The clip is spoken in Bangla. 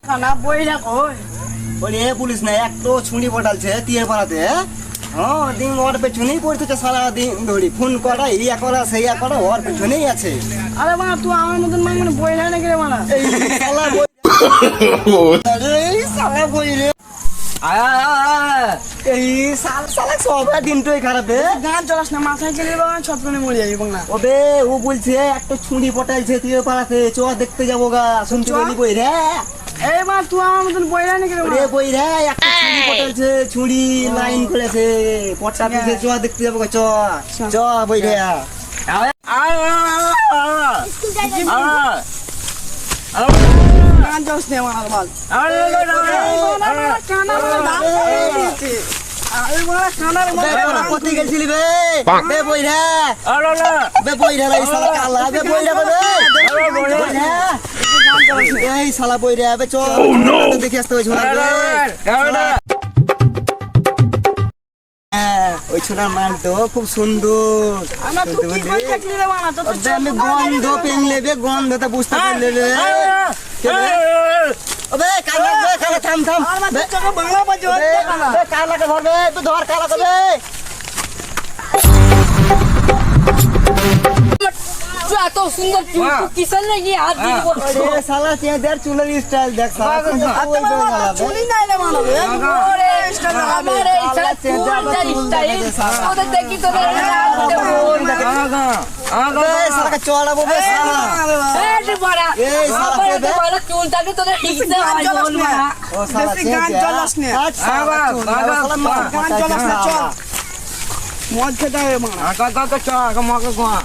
খানা বইলা কই বলি এ পুলিশ না একটু ছুঁড়ি পটালছে তীর পাড়াতে হ্যাঁ দিন ওর পেছনেই পড়তেছে সারা দিন ধরি ফোন করা ইয়া করা সেইয়া করা ওর পেছনেই আছে আরে মা তুই আমার মতন মানে বইলা নাকি রে মানা এই শালা বই আরে এই শালা বই রে এই শালা সবার দিনটাই খারাপ রে গান চলাস না মাথায় গেলে বাবা ছটপনে মরে যাবি বাংলা ওবে ও বলছে একটা ছুঁড়ি পটালছে তীর পাড়াতে চ দেখতে যাবো গা শুনতে বলি বই রে এই মা তুই আমার মতন বইলা নাকি রে রে বই রে একটা ছুরি পটালছে ছুরি লাইন করেছে পটা দিছে চ দেখতে যাবো চ চ বই রে গান চলাস না আমার বল কোথায় গেছিলি বে বে বই রে বে বই রে এই শালা কালা বে বই রে এই শালা বই রে বে চ দেখে আসতে হয়েছে ওই ছোটার মাল তো খুব সুন্দর আমি গন্ধ পেংলে বে গন্ধটা বুঝতে পারলে রে ওবে কালা কালা থাম থাম বাংলা বাজে কালাকে ধরবে তুই ধর কালা করবে এত সুন্দর চুল কিসের নাকি হাত দিয়ে আরে শালা চেহারার চুলের স্টাইল দেখ শালা চুলি নাই রে মানা ওরে স্টাইল আমার এই স্টাইল ওদের দেখি তোদের শালাকে চড়াবো বে শালা এই বড়া এই শালা কে বে বড় চুল থাকে তোদের ঠিকছে হয় বল বড়া ও শালা গান চলাস না গান চলাস না চল মদ খেতে হবে মানা Agak-agak cak, agak mau ke gua.